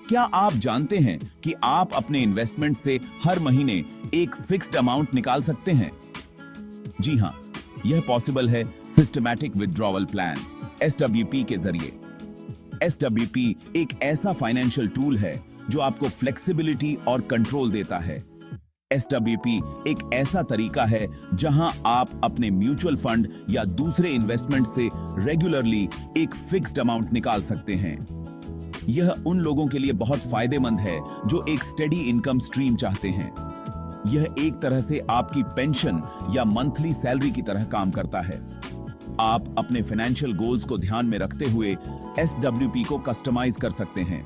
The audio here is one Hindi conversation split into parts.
क्या आप जानते हैं कि आप अपने इन्वेस्टमेंट से हर महीने एक फिक्स्ड अमाउंट निकाल सकते हैं? जी हाँ, यह पॉसिबल है सिस्टमैटिक विथड्रॉवल प्लान (SWP) के जरिए। SWP एक ऐसा फाइनेंशियल टूल है जो आपको फ्लेक्सिबिलिटी और कंट्रोल देता है। SWP एक ऐसा तरीका है जहां आप अपने म्यूचुअल फंड या दूसरे इन्वेस्टमेंट से रेगुलरली एक फिक्स्ड अमाउंट निकाल सकते हैं। यह उन लोगों के लिए बहुत फायदेमंद है जो एक स्टेडी इनकम स्ट्रीम चाहते हैं। यह एक तरह से आपकी पेंशन या मंथली सैलरी की तरह काम करता है। आप अपने फाइनेंशियल गोल्स को ध्यान में रखते हुए SWP को कस्टमाइज कर सकते हैं।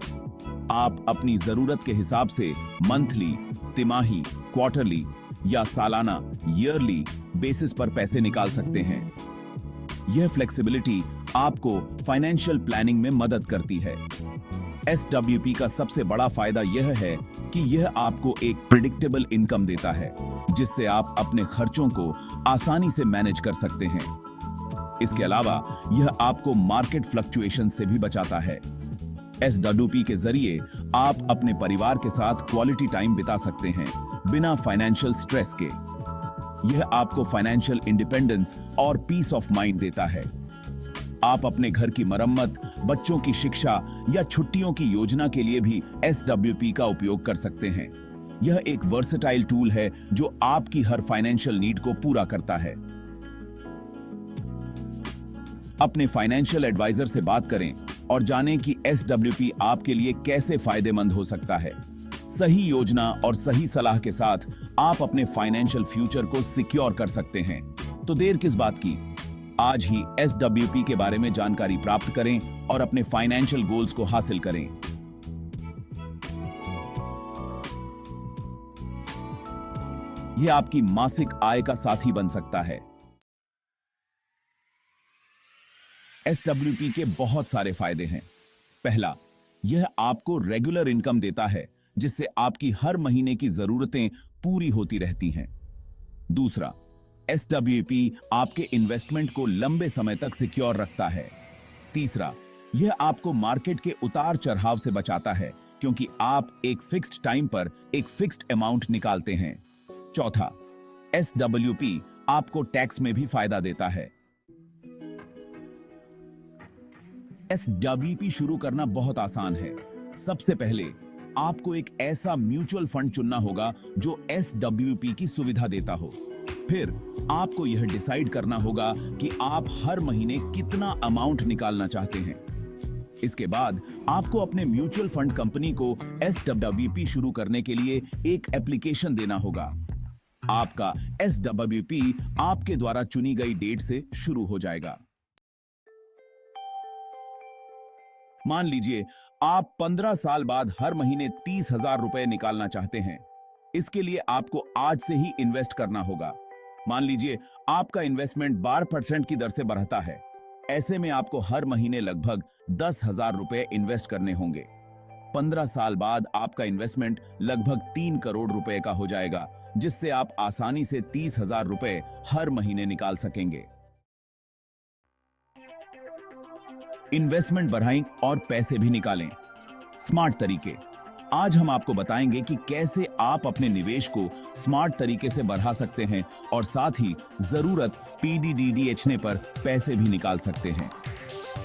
आप अपनी जरूरत के हिसाब से मंथली, तिमाही, क्वार्टरली या सालाना ईयरली बेसिस पर पैसे निकाल सकते हैं। यह फ्लेक्सिबिलिटी आपको फाइनेंशियल प्लानिंग में मदद करती है। SWP का सबसे बड़ा फायदा यह है कि यह आपको एक प्रिडिक्टेबल इनकम देता है, जिससे आप अपने खर्चों को आसानी से मैनेज कर सकते हैं। इसके अलावा यह आपको मार्केट फ्लक्चुएशन से भी बचाता है। SWP के जरिए आप अपने परिवार के साथ क्वालिटी टाइम बिता सकते हैं बिना फाइनेंशियल स्ट्रेस के। यह आपको फाइनेंशियल इंडिपेंडेंस और पीस ऑफ माइंड देता है। आप अपने घर की मरम्मत, बच्चों की शिक्षा या छुट्टियों की योजना के लिए भी SWP का उपयोग कर सकते हैं। यह एक वर्सेटाइल टूल है जो आपकी हर फाइनेंशियल नीड को पूरा करता है। अपने फाइनेंशियल एडवाइजर से बात करें और जानें कि SWP आपके लिए कैसे फायदेमंद हो सकता है। सही योजना और सही सलाह के साथ आप अपने फाइनेंशियल फ्यूचर को सिक्योर कर सकते हैं। तो देर किस बात की? आज ही SWP के बारे में जानकारी प्राप्त करें और अपने फाइनेंशियल गोल्स को हासिल करें। यह आपकी मासिक आय का साथी बन सकता है। SWP के बहुत सारे फायदे हैं। पहला, यह आपको रेगुलर इनकम देता है, जिससे आपकी हर महीने की जरूरतें पूरी होती रहती हैं। दूसरा, SWP आपके इन्वेस्टमेंट को लंबे समय तक सिक्योर रखता है। तीसरा, यह आपको मार्केट के उतार चढ़ाव से बचाता है, क्योंकि आप एक फिक्स्ड टाइम पर एक फिक्स्ड अमाउंट निकालते हैं। चौथा, SWP आपको टैक्स में भी फायदा देता है। SWP शुरू करना बहुत आसान है। सबसे पहले आपको एक ऐसा म्यूचुअल फंड चुनना होगा जो SWP की सुविधा देता हो। फिर आपको यह डिसाइड करना होगा कि आप हर महीने कितना अमाउंट निकालना चाहते हैं। इसके बाद आपको अपने म्यूचुअल फंड कंपनी को SWP शुरू करने के लिए एक एप्लीकेशन देना होगा। आपका SWP आपके द्वारा चुनी गई डेट से शुरू हो जाएगा। मान लीजिए आप 15 साल बाद हर महीने 30,000 रुपए निकालना चाहते हैं। इसके लिए आपको आज से ही इन्वेस्ट करना होगा। मान लीजिए आपका इन्वेस्टमेंट 12% की दर से बढ़ता है। ऐसे में आपको हर महीने लगभग 10,000 रुपए इन्वेस्ट करने होंगे। 15 साल बाद आपका इन्वेस्टमेंट लगभग 3 करोड़ रुपए का हो जाएगा, जिससे आप आसानी से 30,000 रुपए हर महीने निकाल सकेंगे। इन्वेस्टमेंट बढ़ाएं और पैसे भी निकालें। स्मार्ट तरीके। आज हम आपको बताएंगे कि कैसे आप अपने निवेश को स्मार्ट तरीके से बढ़ा सकते हैं और साथ ही जरूरत PDDDHने पर पैसे भी निकाल सकते हैं।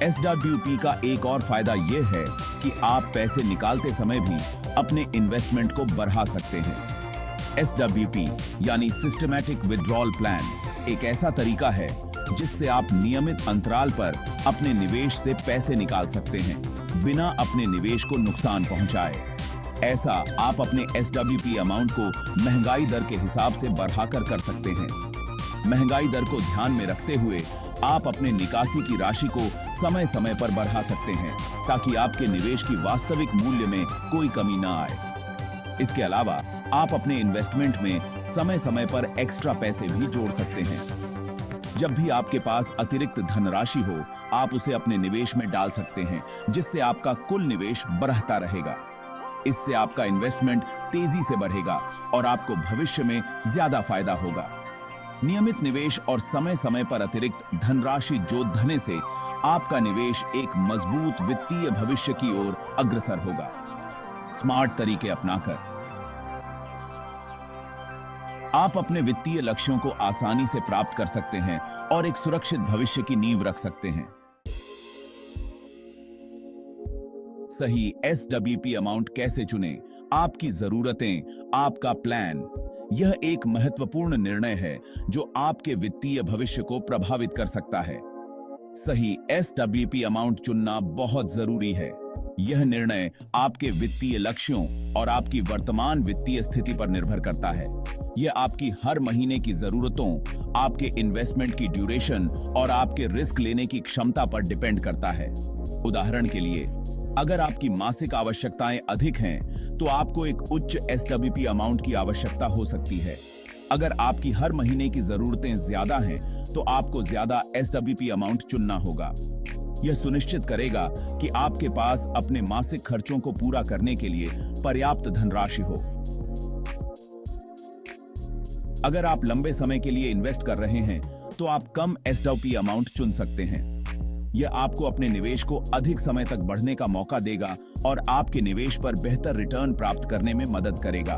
SWP का एक और फायदा यह है कि आप पैसे निकालते समय भी अपने इन्वेस्टमेंट को बढ़ा सकते हैं। SWP यानी सिस्टमैटिक विथड्रॉल प्लान एक ऐसा तरीका है जिससे आप नियमित अंतराल पर अपने निवेश से पैसे निकाल सकते हैं, बिना अपने निवेश को नुकसान पहुंचाए। ऐसा आप अपने SWP अमाउंट को महंगाई दर के हिसाब से बढ़ाकर कर सकते हैं। महंगाई दर को ध्यान में रखते हुए आप अपने निकासी की राशि को समय समय पर बढ़ा सकते हैं, ताकि आपके निवेश की वास्तविक मूल्य में कोई कमी ना आए। इसके अलावा आप अपने इन्वेस्टमेंट में समय समय पर एक्स्ट्रा पैसे भी जोड़ सकते हैं। जब भी आपके पास अतिरिक्त धनराशि हो, आप उसे अपने निवेश में डाल सकते हैं, जिससे आपका कुल निवेश बढ़ता रहेगा। इससे आपका इन्वेस्टमेंट तेजी से बढ़ेगा और आपको भविष्य में ज्यादा फायदा होगा। नियमित निवेश और समय समय पर अतिरिक्त धनराशि जोड़ने से आपका निवेश एक मजबूत वित्तीय भविष्य की ओर अग्रसर होगा। स्मार्ट तरीके अपनाकर आप अपने वित्तीय लक्ष्यों को आसानी से प्राप्त कर सकते हैं और एक सुरक्षित भविष्य की नींव रख सकते हैं। सही एसडब्ल्यूपी अमाउंट कैसे चुनें? आपकी जरूरतें, आपका प्लान, यह एक महत्वपूर्ण निर्णय है जो आपके वित्तीय भविष्य को प्रभावित कर सकता है। सही एसडब्ल्यूपी अमाउंट चुनना बहुत जरूरी है। यह निर्णय आपके वित्तीय लक्ष्यों और आपकी वर्तमान वित्तीय स्थिति पर निर्भर करता है। यह आपकी हर महीने की जरूरतों, आपके इन्वेस्टमेंट की ड्यूरेशन और आपके रिस्क लेने की क्षमता पर डिपेंड करता है। उदाहरण के लिए, अगर आपकी मासिक आवश्यकताएं अधिक हैं, तो आपको एक उच्च एसडब्ल्यूपी अमाउंट की आवश्यकता हो सकती है। अगर आपकी हर महीने की जरूरतें ज्यादा हैं, तो आपको ज्यादा एसडब्ल्यूपी अमाउंट चुनना होगा। यह सुनिश्चित करेगा कि आपके पास अपने मासिक खर्चों को पूरा करने के लिए पर्याप्त धनराशि हो। अगर आप लंबे समय के लिए इन्वेस्ट कर रहे हैं, तो आप कम एसडब्ल्यूपी अमाउंट चुन सकते हैं। यह आपको अपने निवेश को अधिक समय तक बढ़ने का मौका देगा और आपके निवेश पर बेहतर रिटर्न प्राप्त करने में मदद करेगा।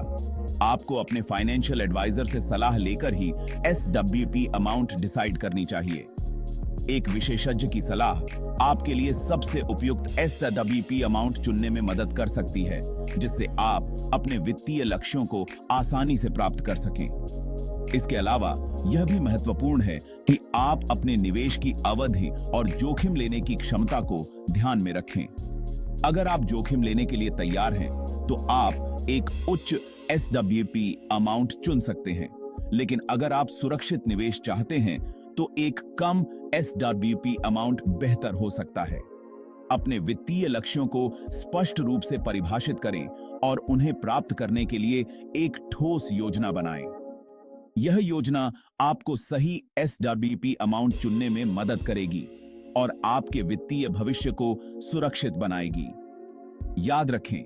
आपको अपने फाइनेंशियल एडवाइजर से सलाह लेकर ही एसडब्ल्यूपी अमाउंट डिसाइड करनी चाहिए। एक विशेषज्ञ की सलाह आपके लिए सबसे उपयुक्त एसडब्ल्यूपी अमाउंट चुनने में मदद कर सकती है, जिससे आप अपने वित्तीय लक्ष्यों को आसानी से प्राप्त कर सकें। इसके अलावा यह भी महत्वपूर्ण है कि आप अपने निवेश की अवधि और जोखिम लेने की क्षमता को ध्यान में रखें। अगर आप जोखिम लेने के लिए तैयार हैं, तो आप एक उच्च एसडब्ल्यूपी अमाउंट चुन सकते हैं, लेकिन अगर आप सुरक्षित निवेश चाहते हैं, तो एक कम एसडब्ल्यूपी अमाउंट बेहतर हो सकता है। अपने वित्तीय लक्ष्यों को स्पष्ट रूप से परिभाषित करें और उन्हें प्राप्त करने के लिए एक ठोस योजना बनाएं। यह योजना आपको सही एसडब्ल्यूपी अमाउंट चुनने में मदद करेगी और आपके वित्तीय भविष्य को सुरक्षित बनाएगी। याद रखें,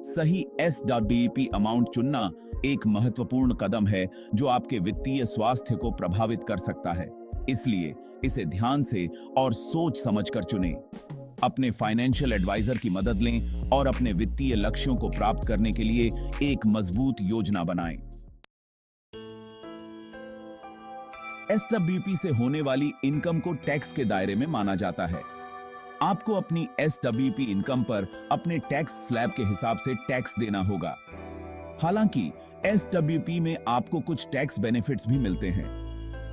सही एसडब्ल्यूपी अमाउंट चुनना एक महत्वपूर्ण कदम है जो आपके वित्तीय स्वास्थ्य को प्रभावित कर सकता है। इसलिए इसे ध्यान से और सोच समझकर चुनें। अपने फाइनेंशियल एडवाइजर की मदद लें और अपने वित्तीय लक्ष्यों को प्राप्त करने के लिए एक मजबूत योजना बनाएं। एसडब्ल्यूपी से होने वाली इनकम को टैक्स के दायरे में माना जाता है। आपको अपनी एसडब्ल्यूपी इनकम पर अपने टैक्स स्लैब के हिसाब से टैक्स देना होगा। हालांकि एसडब्ल्यूपी में आपको कुछ टैक्स बेनिफिट्स भी मिलते हैं।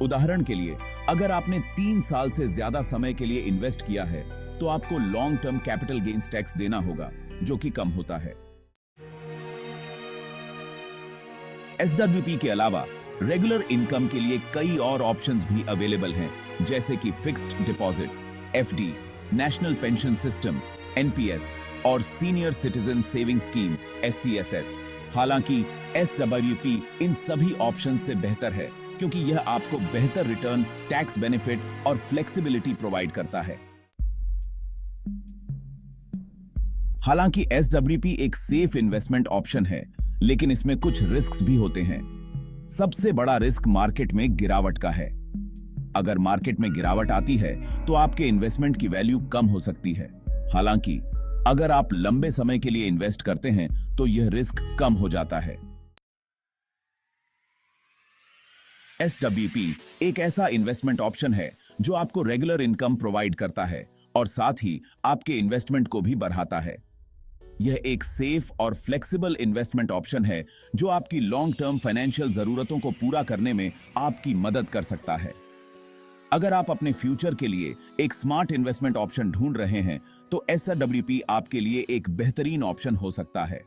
उदाहरण के लिए, अगर आपने 3 साल से ज्यादा समय के लिए इन्वेस्ट किया है, तो आपको long term capital gains tax देना होगा, जो कि कम होता है। एसडब्ल्यूपी के अलावा रेगुलर इनकम के लिए कई और ऑप्शंस भी अवेलेबल हैं, जैसे कि fixed deposits, FD, national pension system, NPS और सीनियर सिटीजन सेविंग स्कीम, एससीएसएस। हालांकि एसडब्ल्यूपी इन सभी ऑप्शंस से बेहतर है, क्योंकि यह आपको बेहतर रिटर्न, टैक्स बेनिफिट और फ्लेक्सिबिलिटी प्रोवाइड करता है। हालांकि एसडब्ल्यूपी एक सेफ इन्वेस्टमेंट ऑप्शन है, लेकिन इसमें कुछ रिस्क्स भी होते हैं। सबसे बड़ा रिस्क मार्केट में गिरावट का है। अगर मार्केट में गिरावट आती है, तो आपके इन्वेस्टमेंट की वैल्यू कम हो सकती है। हालांकि अगर आप लंबे समय के लिए इन्वेस्ट करते हैं, तो यह रिस्क कम हो जाता है। एसडब्ल्यूपी एक ऐसा इन्वेस्टमेंट ऑप्शन है जो आपको रेगुलर इनकम प्रोवाइड करता है और साथ ही आपके इन्वेस्टमेंट को भी बढ़ाता है। यह एक सेफ और फ्लेक्सिबल इन्वेस्टमेंट ऑप्शन है जो आपकी लॉन्ग टर्म फाइनेंशियल जरूरतों को पूरा करने में आपकी मदद कर सकता है। अगर आप अपने फ्यूचर के लिए एक स्मार्ट इन्वेस्टमेंट ऑप्शन ढूंढ रहे हैं, तो एसडब्ल्यूपी आपके लिए एक बेहतरीन ऑप्शन हो सकता है।